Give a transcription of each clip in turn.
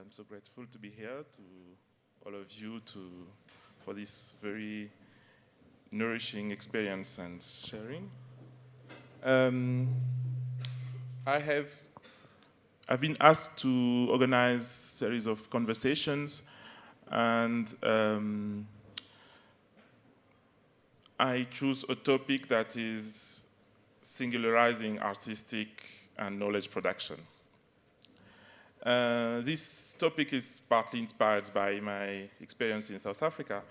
I'm so grateful to be here, to all of you, for this very nourishing experience and sharing. I've been asked to organize a series of conversations, and I choose a topic that is singularizing artistic and knowledge production. This topic is partly inspired by my experience in South Africa,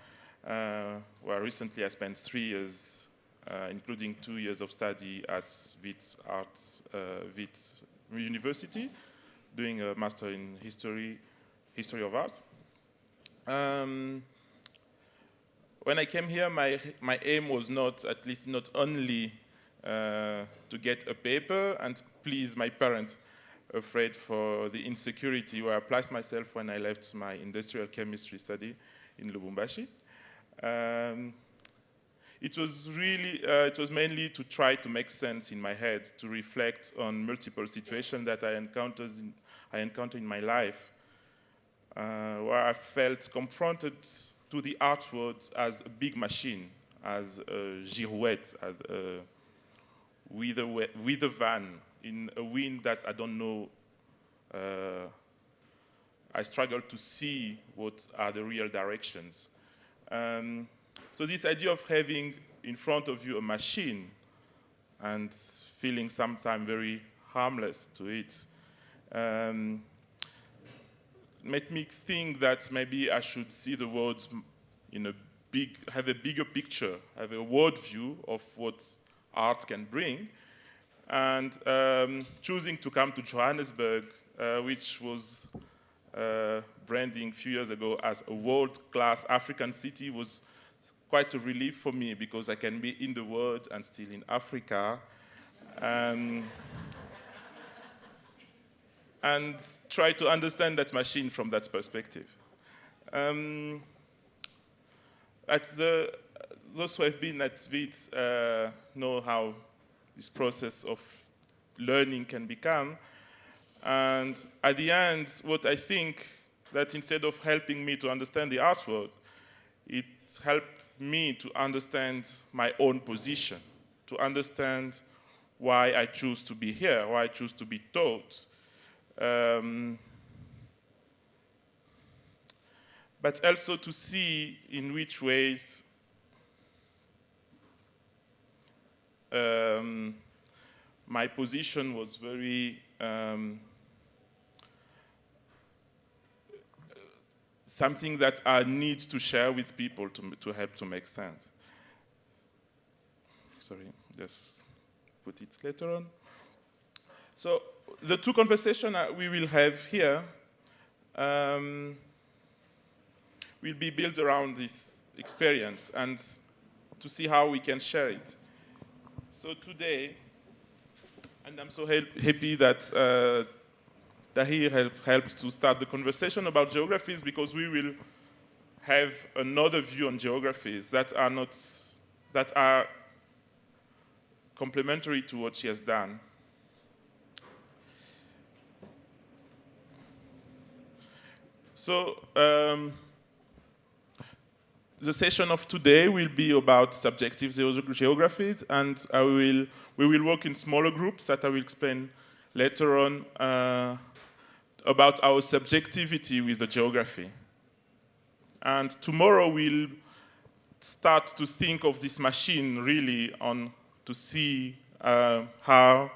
where recently I spent 3 years, including 2 years of study at Wits University, doing a master in history of art. When I came here, my aim was not only to get a paper and please my parents, afraid for the insecurity where I placed myself when I left my industrial chemistry study in Lubumbashi. It was mainly to try to make sense in my head, to reflect on multiple situations that I encountered in my life, where I felt confronted to the art world as a big machine, as a girouette, with a van, in a wind that I don't know. I struggle to see what are the real directions. So this idea of having in front of you a machine and feeling sometimes very harmless to it made me think that maybe I should see the world have a bigger picture, have a world view of what art can bring. And choosing to come to Johannesburg, which was branding a few years ago as a world-class African city, was quite a relief for me because I can be in the world and still in Africa. And try to understand that machine from that perspective. Those who have been at Wits know how this process of learning can become. And at the end, what I think that instead of helping me to understand the art world, it helped me to understand my own position, to understand why I choose to be here, why I choose to be taught. But also to see in which ways my position was very something that I need to share with people to help to make sense. Sorry, just put it later on. So the two conversations we will have here will be built around this experience and to see how we can share it. So today, and I'm so happy that Tahir helped to start the conversation about geographies, because we will have another view on geographies that are complementary to what she has done. So the session of today will be about subjective geographies, and we will work in smaller groups that I will explain later on about our subjectivity with the geography. And tomorrow we'll start to think of this machine really to see how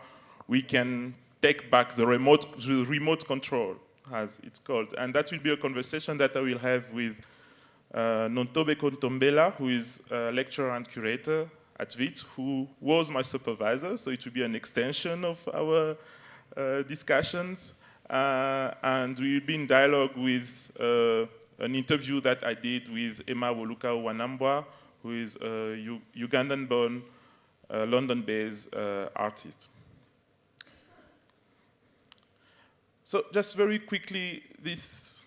we can take back the remote control, as it's called. And that will be a conversation that I will have with Nontobe Kontombela, who is a lecturer and curator at Wits, who was my supervisor, so it will be an extension of our discussions. And we will be in dialogue with an interview that I did with Emma Woluka Wanambwa, who is a Ugandan-born, London-based artist. So just very quickly, this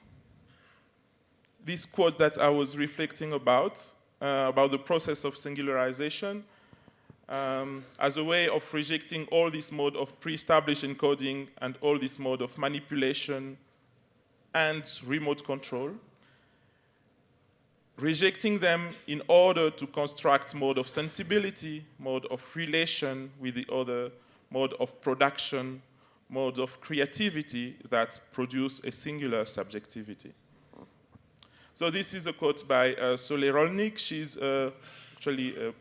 quote that I was reflecting about the process of singularization as a way of rejecting all this mode of pre-established encoding and all this mode of manipulation and remote control, rejecting them in order to construct mode of sensibility, mode of relation with the other, mode of production, mode of creativity that produce a singular subjectivity. So this is a quote by Solé Rolnik. She's actually a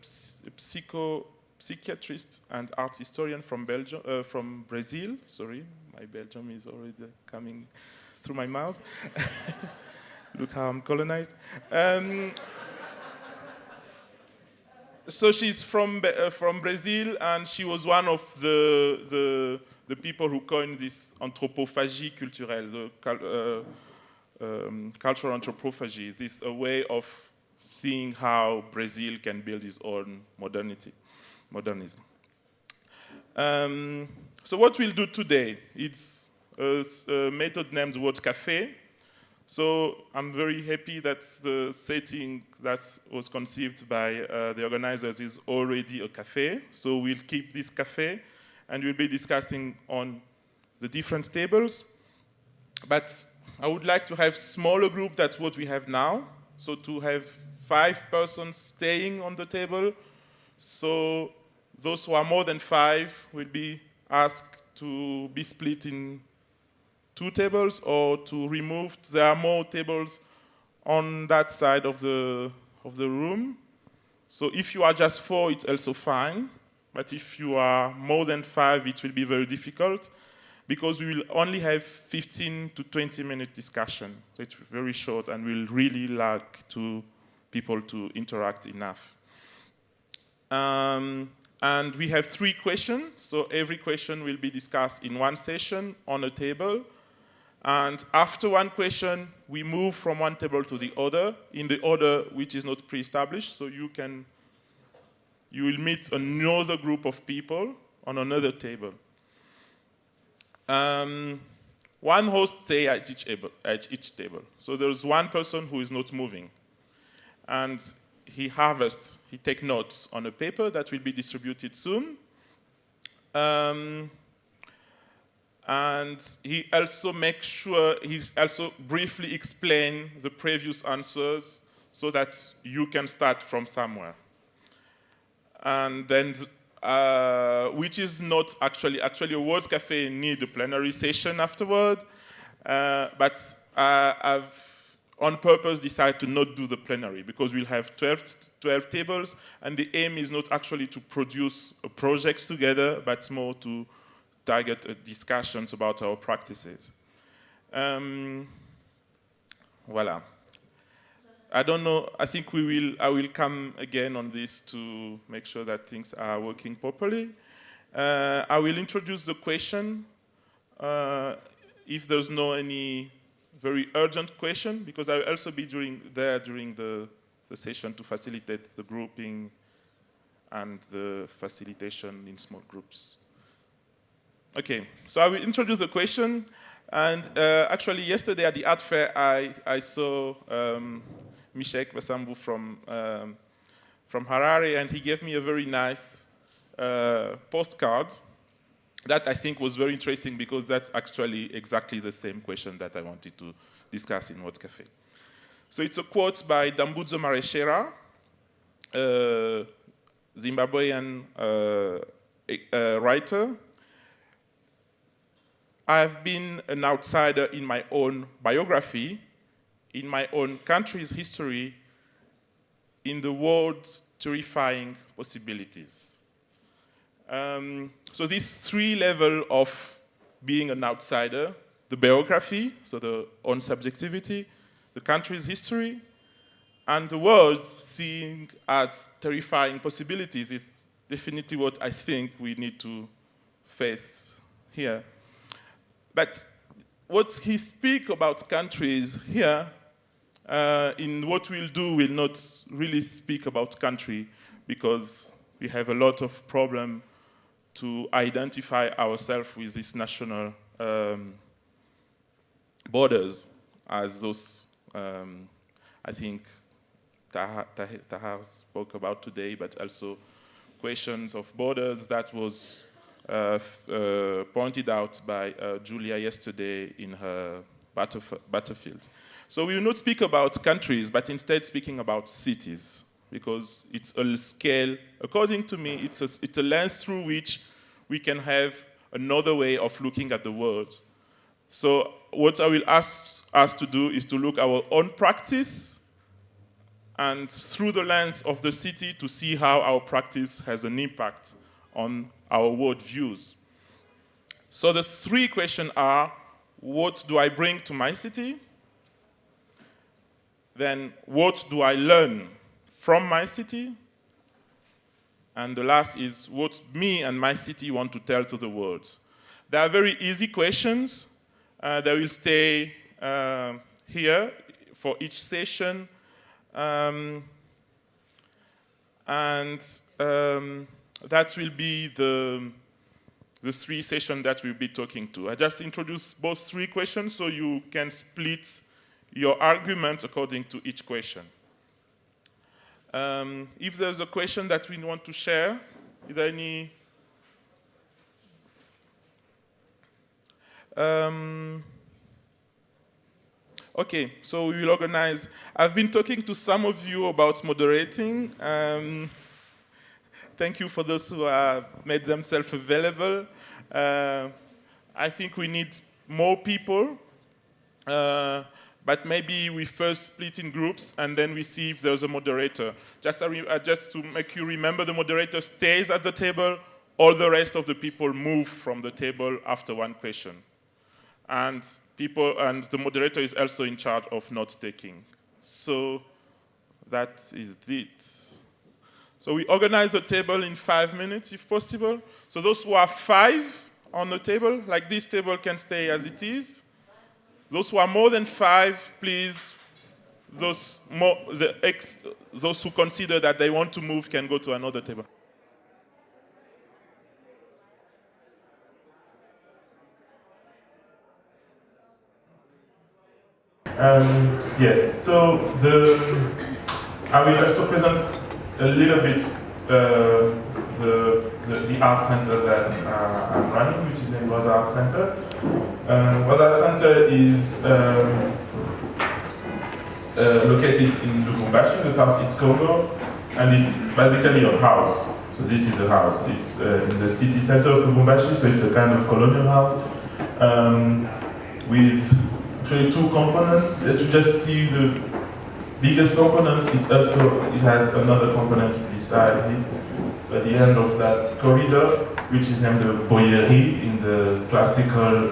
psychiatrist and art historian from Brazil. Sorry, my Belgium is already coming through my mouth. Look how I'm colonized. So she's from Brazil, and she was one of the people who coined this anthropophagie culturelle, the cultural anthropophagy, this a way of seeing how Brazil can build its own modernism. So what we'll do today, it's a method named Word Café. So I'm very happy that the setting that was conceived by the organizers is already a cafe. So we'll keep this cafe, and we'll be discussing on the different tables. But I would like to have smaller group. That's what we have now. So to have 5 persons staying on the table. So those who are more than 5 will be asked to be split in 2 tables, or to remove. There are more tables on that side of the room. So if you are just 4, it's also fine. But if you are more than 5, it will be very difficult, because we will only have 15 to 20-minute discussion. So it's very short, and we'll really like people to interact enough. And we have 3 questions. So every question will be discussed in one session on a table. And after one question, we move from one table to the other, in the order which is not pre-established. So you will meet another group of people on another table. One host stays at each table. So there's one person who is not moving. And he takes notes on a paper that will be distributed soon. And he also makes sure, he also briefly explains the previous answers so that you can start from somewhere. And then, which is not actually a World Cafe need a plenary session afterward, but I've on purpose decided to not do the plenary, because we'll have 12 tables, and the aim is not actually to produce projects together, but more to target discussions about our practices. Voila. I don't know, I think I will come again on this to make sure that things are working properly. I will introduce the question, if there's no any very urgent question, because I will also be during the session to facilitate the grouping and the facilitation in small groups. Okay, so I will introduce the question. And actually, yesterday at the art fair, I saw Mishek Basambu from Harare, and he gave me a very nice postcard that I think was very interesting, because that's actually exactly the same question that I wanted to discuss in Word Cafe. So it's a quote by Dambudzo Mareshera, a Zimbabwean writer. I've been an outsider in my own biography, in my own country's history, in the world's terrifying possibilities. So these 3 levels of being an outsider, the biography, so the own subjectivity, the country's history, and the world seeing as terrifying possibilities is definitely what I think we need to face here. But what he speaks about countries here, in what we'll do, will not really speak about country, because we have a lot of problem to identify ourselves with these national borders, as those, I think, Tahar spoke about today, but also questions of borders that was pointed out by Julia yesterday in her battlefield. So we will not speak about countries, but instead speaking about cities, because it's a scale, according to me, it's a lens through which we can have another way of looking at the world. So what I will ask us to do is to look at our own practice and through the lens of the city to see how our practice has an impact on our world views. So the three questions are, what do I bring to my city? Then what do I learn from my city? And the last is what me and my city want to tell to the world. They are very easy questions. They will stay here for each session. That will be the three sessions that we'll be talking to. I just introduced both three questions so you can split your argument according to each question. If there's a question that we want to share, is there any? Okay, so we will organize. I've been talking to some of you about moderating. Thank you for those who have made themselves available. I think we need more people, but maybe we first split in groups and then we see if there's a moderator. Just to make you remember, the moderator stays at the table, all the rest of the people move from the table after one question. And the moderator is also in charge of note-taking. So that is it. So we organize the table in 5 minutes, if possible. So those who are 5 on the table, like this table can stay as it is. Those who are more than 5, please, those who consider that they want to move can go to another table. Yes, so I will also present a little bit the art center that I'm running, which is named Waza Art Center. Waza Art Center is located in Lubumbashi, in the southeast Congo, and it's basically a house. So this is a house. It's in the city center of Lubumbashi, so it's a kind of colonial house with actually 2 components. That you just see the biggest component. It has another component beside it. So at the end of that corridor, which is named the Boyerie in the classical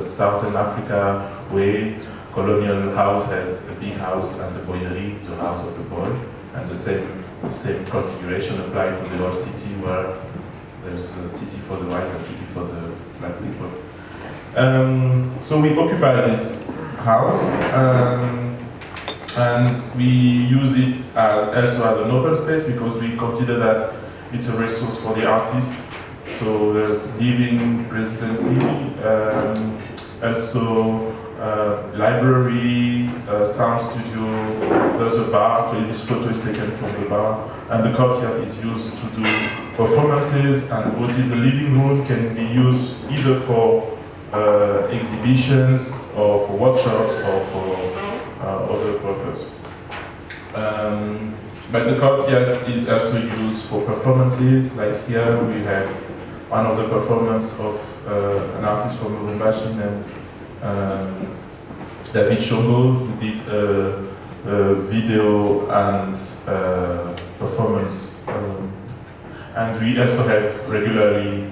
Southern Africa way, colonial house has a big house and the Boyerie is the house of the boy, and the same configuration applied to the whole city where there's a city for the white and city for the black people. So we occupy this house, and we use it also as an open space because we consider that it's a resource for the artists. So there's living residency, also library, sound studio, there's a bar. Actually, this photo is taken from the bar, and the courtyard is used to do performances, and what is the living room can be used either for exhibitions or for workshops or for other purposes. But the courtyard is also used for performances. Like here we have one of the performances of an artist from Lubumbashi named David Shongo, who did a video and performance. And we also have regularly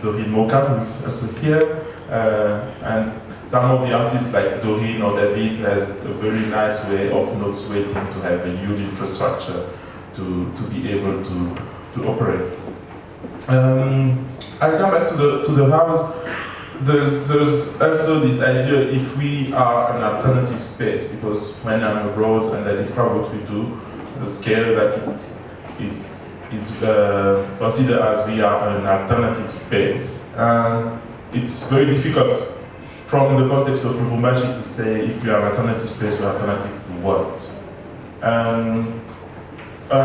Doreen Moka, who is also here, and some of the artists like Doreen or David has a very nice way of not waiting to have a huge infrastructure to be able to operate. I'll come back to the house. There's also this idea if we are an alternative space, because when I'm abroad and I describe what we do, the scale that is considered as we are an alternative space. It's very difficult from the context of Lubumbashi to say if we are an alternative space, we are alternative to what.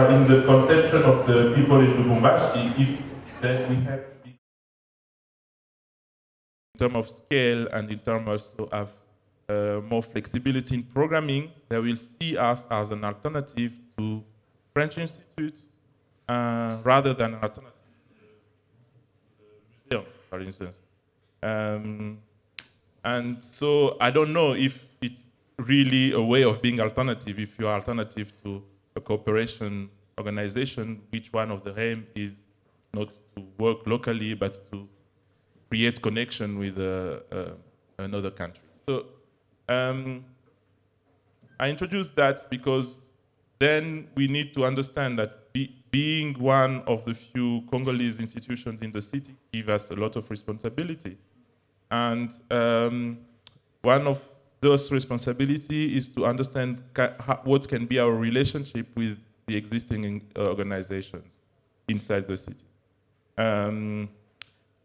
In the conception of the people in Lubumbashi, if we have terms of scale and in terms also of more flexibility in programming, they will see us as an alternative to French Institute rather than an alternative to the museum, for instance. And so I don't know if it's really a way of being alternative, if you're alternative to a cooperation organization, which one of the aim is not to work locally, but to create connection with another country. So I introduced that because then we need to understand that being one of the few Congolese institutions in the city gives us a lot of responsibility. And one of those responsibility is to understand what can be our relationship with the existing organizations inside the city.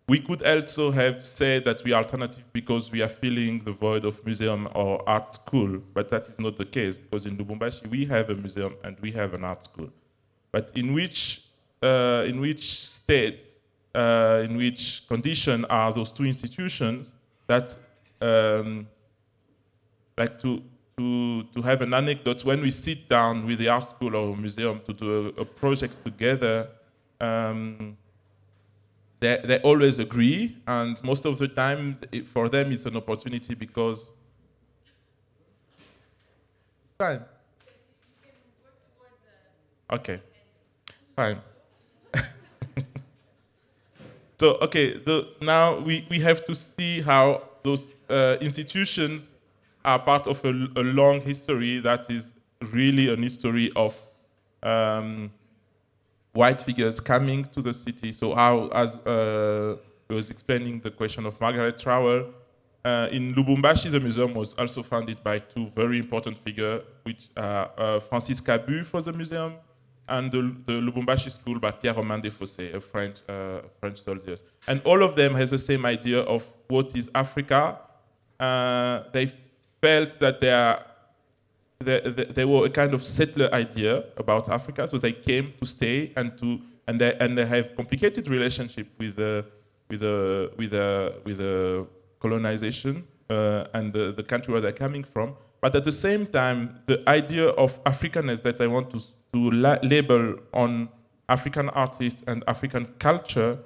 We could also have said that we are alternative because we are filling the void of museum or art school, but that is not the case, because in Lubumbashi we have a museum and we have an art school. But in which state, in which condition are those two institutions that, like to have an anecdote, when we sit down with the art school or museum to do a project together, they always agree, and most of the time, for them, it's an opportunity because... Fine. Okay, fine. So, okay, now we have to see how those institutions are part of a long history that is really an history of white figures coming to the city. So how, as I was explaining the question of Margaret Trowell, in Lubumbashi, the museum was also founded by two very important figures, which are Francis Cabu for the museum, and the Lubumbashi School by Pierre-Romain Desfossés, a French soldier. And all of them has the same idea of what is Africa. They felt that they were a kind of settler idea about Africa, so they came to stay and they have complicated relationship with the colonization and the country where they're coming from. But at the same time, the idea of Africanness that I want to label on African artists and African culture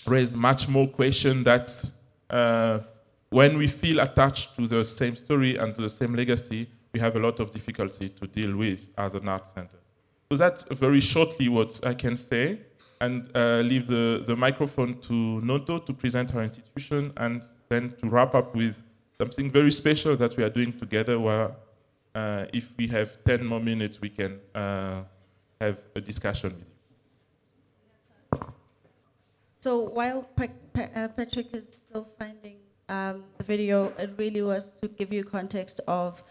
raise much more question that when we feel attached to the same story and to the same legacy, we have a lot of difficulty to deal with as an art center. So that's very shortly what I can say, and leave the microphone to Noto to present her institution, and then to wrap up with something very special that we are doing together, where if we have 10 more minutes, we can have a discussion with you. So while Patrick is still finding the video, it really was to give you context of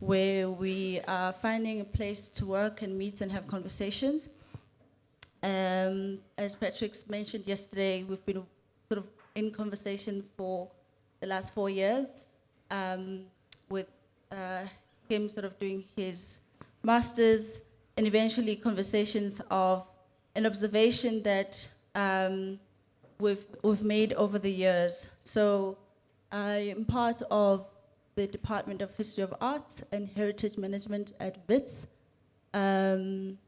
where we are finding a place to work and meet and have conversations. As Patrick's mentioned yesterday, we've been sort of in conversation for the last 4 years, with him sort of doing his master's, and eventually conversations of an observation that we've made over the years. So I am part of the Department of History of Arts and Heritage Management at WITS. And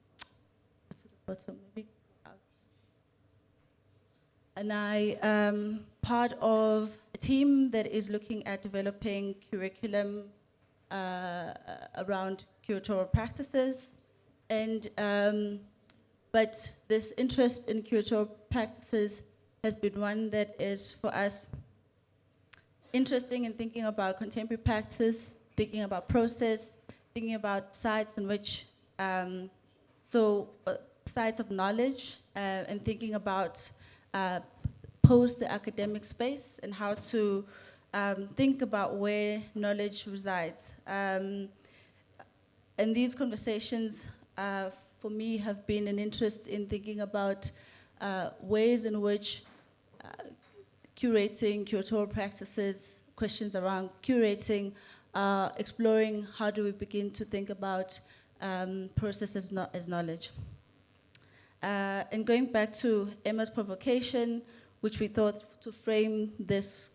I am part of a team that is looking at developing curriculum around curatorial practices. And but this interest in curatorial practices has been one that is, for us, interesting in thinking about contemporary practice, thinking about process, thinking about sites in which, sites of knowledge, and thinking about post-academic space and how to think about where knowledge resides. And these conversations, for me, have been an interest in thinking about ways in which curating, curatorial practices, questions around curating, exploring how do we begin to think about process as knowledge. And going back to Emma's provocation, which we thought to frame this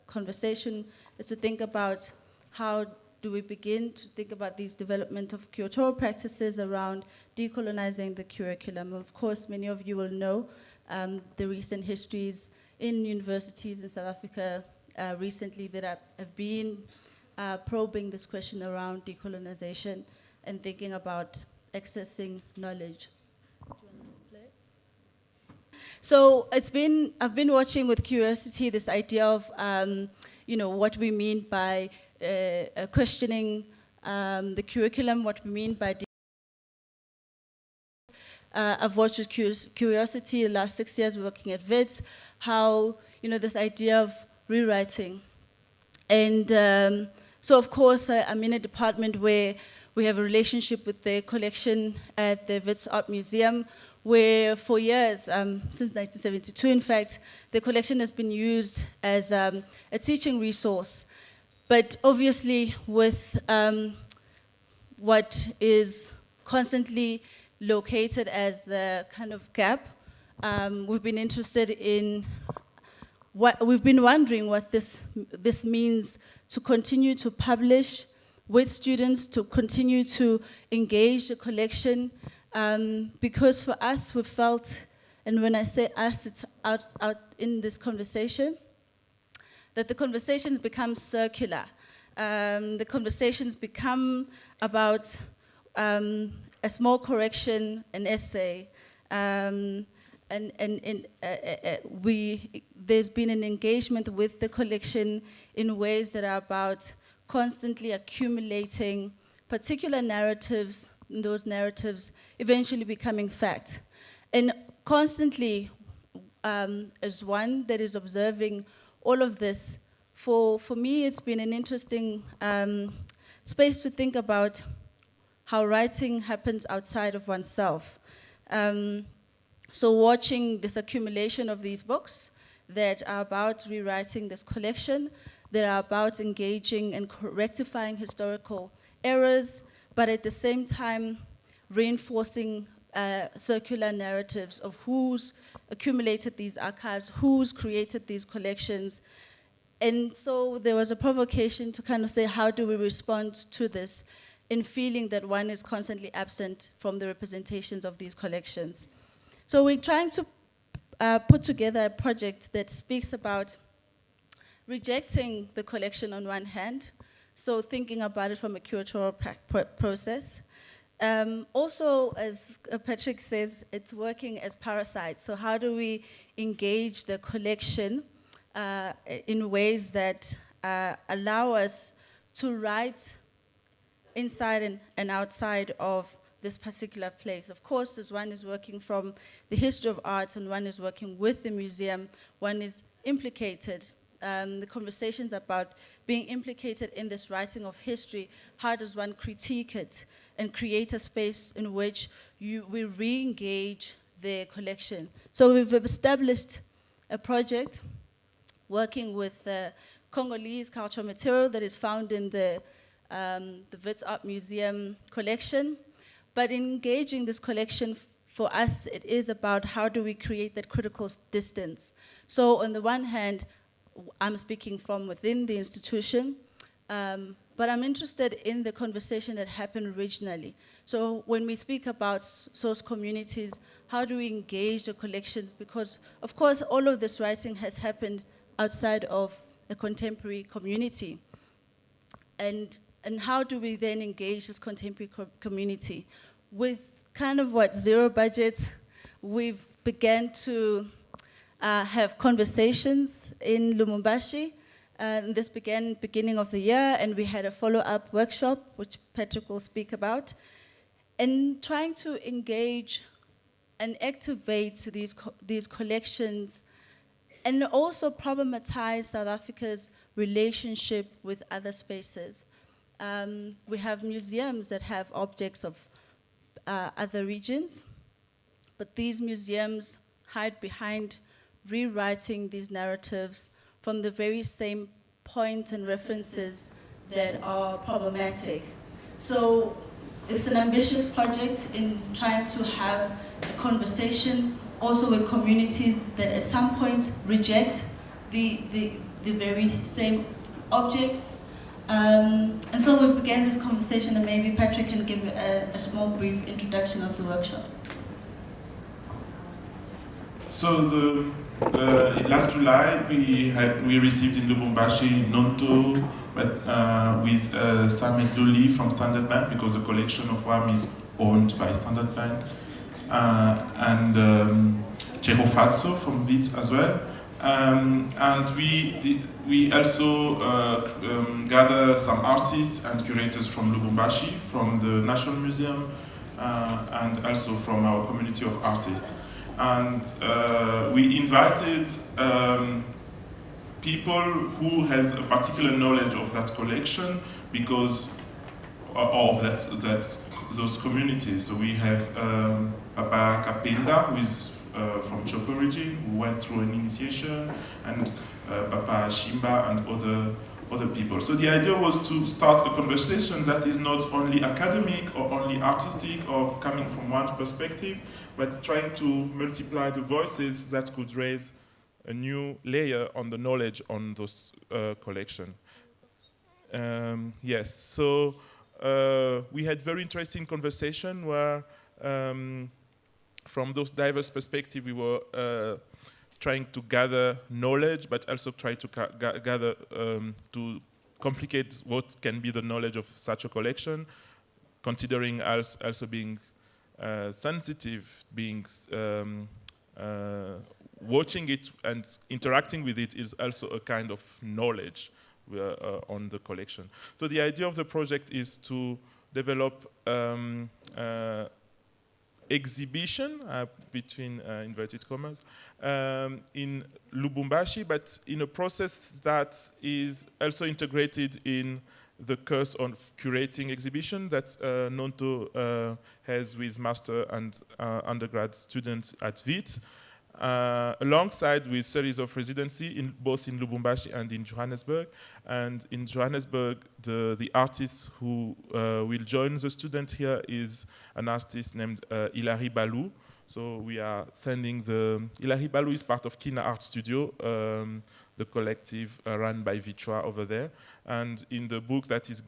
conversation is to think about how do we begin to think about these development of curatorial practices around decolonizing the curriculum. Of course, many of you will know the recent histories in universities in South Africa recently that have been probing this question around decolonization and thinking about accessing knowledge. So I've been watching with curiosity this idea of, what we mean by questioning the curriculum, what we mean by I've watched with curiosity the last 6 years working at WITS, how, this idea of rewriting. And so of course, I'm in a department where we have a relationship with the collection at the WITS Art Museum, where for years, since 1972 in fact, the collection has been used as a teaching resource. But obviously with what is constantly located as the kind of gap, we've been interested in we've been wondering what this means to continue to publish with students, to continue to engage the collection, because for us, we felt, and when I say us, it's out in this conversation, that the conversations become circular. The conversations become about a small correction, an essay, there's been an engagement with the collection in ways that are about constantly accumulating particular narratives, and those narratives eventually becoming fact. And constantly, as one that is observing all of this, for me it's been an interesting space to think about how writing happens outside of oneself. So watching this accumulation of these books that are about rewriting this collection, that are about engaging and rectifying historical errors, but at the same time reinforcing circular narratives of who's accumulated these archives, who's created these collections. And so there was a provocation to kind of say, how do we respond to this in feeling that one is constantly absent from the representations of these collections? So we're trying to put together a project that speaks about rejecting the collection on one hand, so thinking about it from a curatorial process. Also, as Patrick says, it's working as parasites. So how do we engage the collection in ways that allow us to write inside and outside of this particular place? Of course, as one is working from the history of art and one is working with the museum, one is implicated. The conversations about being implicated in this writing of history, how does one critique it and create a space in which we re-engage the collection? So we've established a project working with Congolese cultural material that is found in the WITS Art Museum collection. But in engaging this collection, for us, it is about how do we create that critical distance. So on the one hand, I'm speaking from within the institution, but I'm interested in the conversation that happened regionally. So when we speak about source communities, how do we engage the collections? Because, of course, all of this writing has happened outside of a contemporary community. And how do we then engage this contemporary community? With kind of zero budget, we've began to have conversations in Lubumbashi. This began beginning of the year, and we had a follow-up workshop, which Patrick will speak about, and trying to engage and activate these collections and also problematize South Africa's relationship with other spaces. We have museums that have objects of other regions, but these museums hide behind rewriting these narratives from the very same points and references that are problematic. So it's an ambitious project in trying to have a conversation also with communities that at some point reject the very same objects. And so we began this conversation, and maybe Patrick can give a small brief introduction of the workshop. So last July we received in Lubumbashi Nonto with Sam Edloli from Standard Bank, because the collection of WAM is owned by Standard Bank, and Jero Fatso from WITS as well. And we also gather some artists and curators from Lubumbashi, from the National Museum, and also from our community of artists. And we invited people who has a particular knowledge of that collection because of those communities. So we have Papa Kapenda, who is from Chop origin, who went through an initiation, and Papa Shimba and other people. So the idea was to start a conversation that is not only academic or only artistic or coming from one perspective, but trying to multiply the voices that could raise a new layer on the knowledge on those collection. Yes, so we had very interesting conversation where from those diverse perspectives we were trying to gather knowledge, but also try to gather to complicate what can be the knowledge of such a collection, considering also being sensitive, being watching it and interacting with it is also a kind of knowledge on the collection. So the idea of the project is to develop exhibition between inverted commas in Lubumbashi, but in a process that is also integrated in the course on curating exhibition that Nonto has with master and undergrad students at WIT, alongside with series of residency both in Lubumbashi and in Johannesburg. And in Johannesburg, the artist who will join the student here is an artist named Hilary Balou. So we are sending Hilary Balou is part of Kina Art Studio, the collective run by Vitra over there. And in the book that is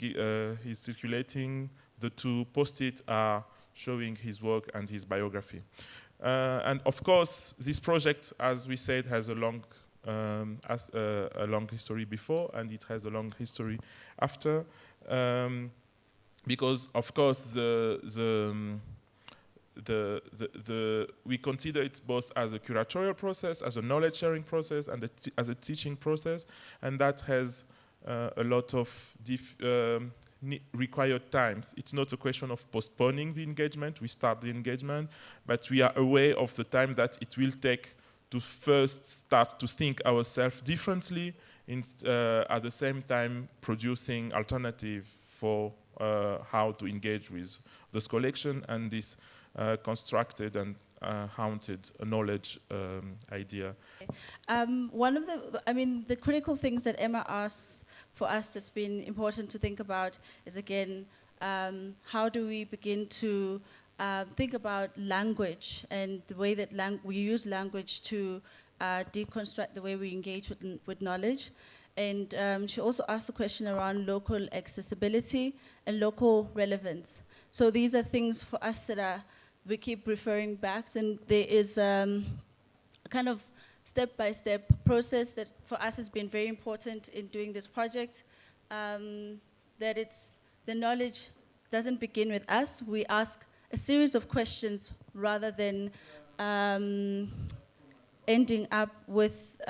circulating, the two post-it are showing his work and his biography. And of course, this project, as we said, has a long history before, and it has a long history after, because of course we consider it both as a curatorial process, as a knowledge sharing process, and as a teaching process, and that has a lot of required times. It's not a question of postponing the engagement. We start the engagement, but we are aware of the time that it will take to first start to think ourselves differently, at the same time producing alternative for how to engage with this collection and this constructed and haunted knowledge idea. One of the critical things that Emma asks for us that's been important to think about is, again, how do we begin to think about language and the way that we use language to deconstruct the way we engage with knowledge. And she also asked a question around local accessibility and local relevance. So these are things for us that we keep referring back, and there is a kind of step-by-step process that for us has been very important in doing this project, that the knowledge doesn't begin with us. We ask a series of questions rather than ending up with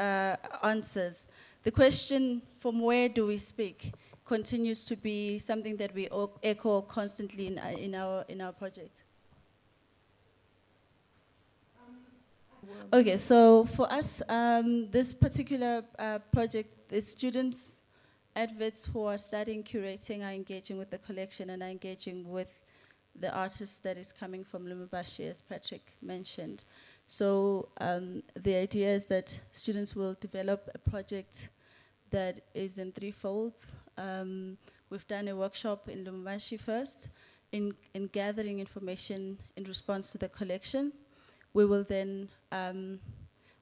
answers. The question, from where do we speak, continues to be something that we echo constantly in our project. Okay, so for us, this particular project, the students at WITS who are studying curating are engaging with the collection and are engaging with the artist that is coming from Lubumbashi, as Patrick mentioned. So the idea is that students will develop a project that is in threefold. We've done a workshop in Lubumbashi first in gathering information in response to the collection. we will then,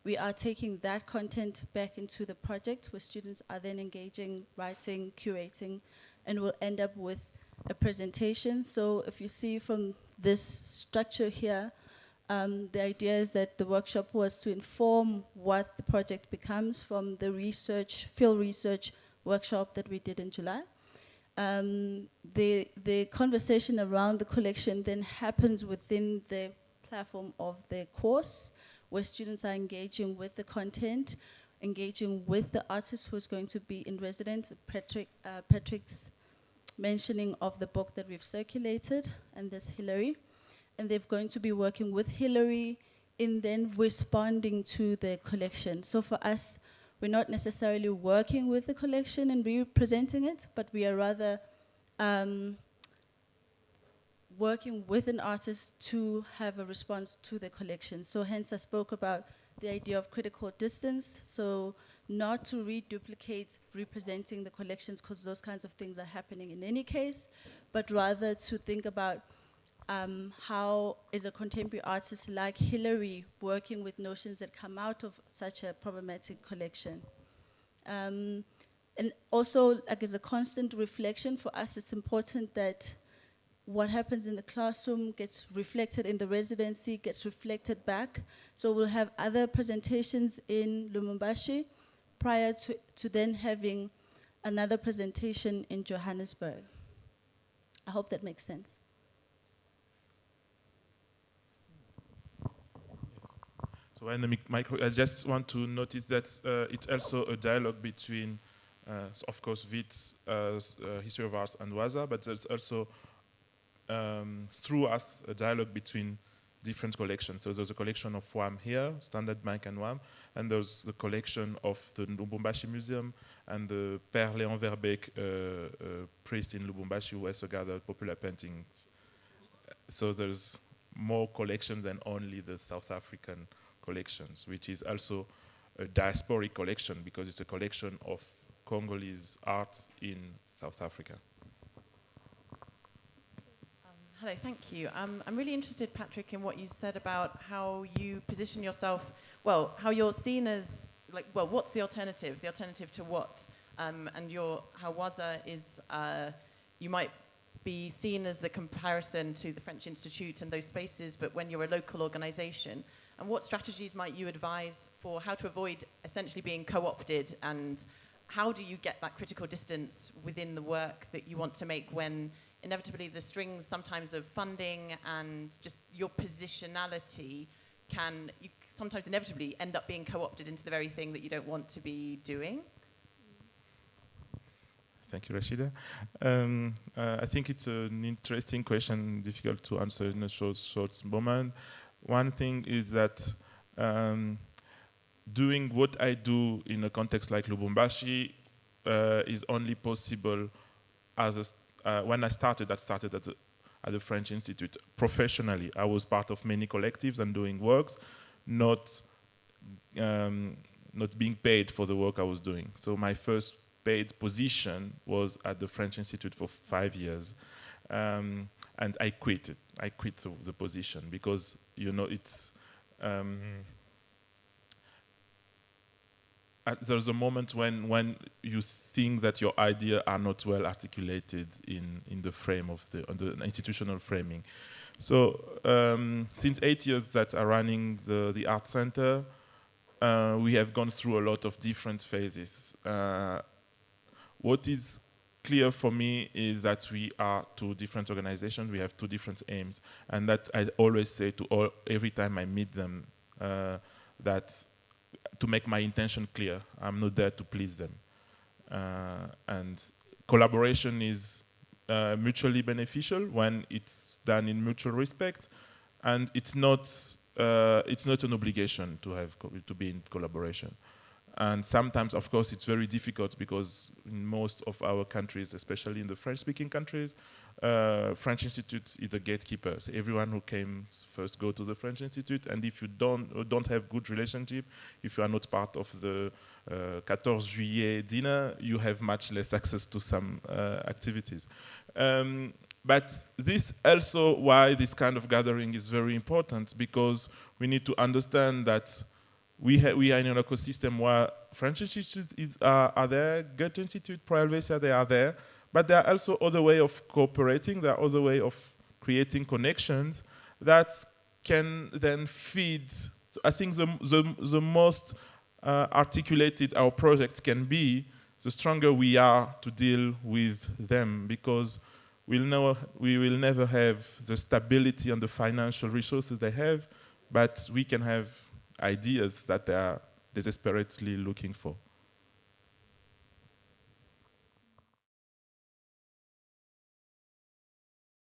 we are taking that content back into the project where students are then engaging, writing, curating, and we'll end up with a presentation. So if you see from this structure here, the idea is that the workshop was to inform what the project becomes from the research, field research workshop that we did in July. The conversation around the collection then happens within the platform of the course, where students are engaging with the content, engaging with the artist who's going to be in residence. Patrick's mentioning of the book that we've circulated, and there's Hillary. And they're going to be working with Hillary in then responding to the collection. So for us, we're not necessarily working with the collection and representing it, but we are rather working with an artist to have a response to the collection. So hence I spoke about the idea of critical distance, so not to reduplicate representing the collections, because those kinds of things are happening in any case, but rather to think about how is a contemporary artist like Hillary working with notions that come out of such a problematic collection. And also, like, as a constant reflection for us, it's important that what happens in the classroom gets reflected in the residency, gets reflected back. So we'll have other presentations in Lubumbashi prior to then having another presentation in Johannesburg. I hope that makes sense. So in the micro, I just want to notice that it's also a dialogue between, of course, Wit's History of Arts and Waza, but there's also, through us, a dialogue between different collections. So there's a collection of WAM here, Standard Bank and WAM, and there's the collection of the Lubumbashi Museum and the Père Léon Verbeek, priest in Lubumbashi who also gathered popular paintings. So there's more collections than only the South African collections, which is also a diasporic collection because it's a collection of Congolese art in South Africa. Hello, thank you. I'm really interested, Patrick, in what you said about how you position yourself, well, how you're seen as, like, well, what's the alternative? The alternative to what? And how Waza is, you might be seen as the comparison to the French Institute and those spaces, but when you're a local organization. And what strategies might you advise for how to avoid essentially being co-opted, and how do you get that critical distance within the work that you want to make when inevitably the strings sometimes of funding and just your positionality can you sometimes inevitably end up being co-opted into the very thing that you don't want to be doing? Thank you, Rashida. I think it's an interesting question, difficult to answer in a short moment. One thing is that doing what I do in a context like Lubumbashi is only possible as when I started at the French Institute professionally. I was part of many collectives and doing works, not being paid for the work I was doing. So my first paid position was at the French Institute for 5 years, and I quit it. I quit the position because it's. There's a moment when you think that your ideas are not well articulated in the frame of the institutional framing. So since 8 years that are running the art center, we have gone through a lot of different phases. What is clear for me is that we are two different organizations, we have two different aims, and that I always say to every time I meet them, that to make my intention clear, I'm not there to please them. And collaboration is mutually beneficial when it's done in mutual respect, and it's not an obligation to be in collaboration. And sometimes, of course, it's very difficult because in most of our countries, especially in the French-speaking countries, French Institute is the gatekeeper. So everyone who came first go to the French Institute, and if you don't have good relationship, if you are not part of the 14 Juillet dinner, you have much less access to some activities. But this also why this kind of gathering is very important, because we need to understand that we are in an ecosystem where French institutes are there, Goethe Institute, Pro Helvetia, they are there, but there are also other ways of cooperating, there are other ways of creating connections that can then feed. I think the most articulated our project can be, the stronger we are to deal with them, because we will never have the stability and the financial resources they have, but we can have ideas that they are desperately looking for.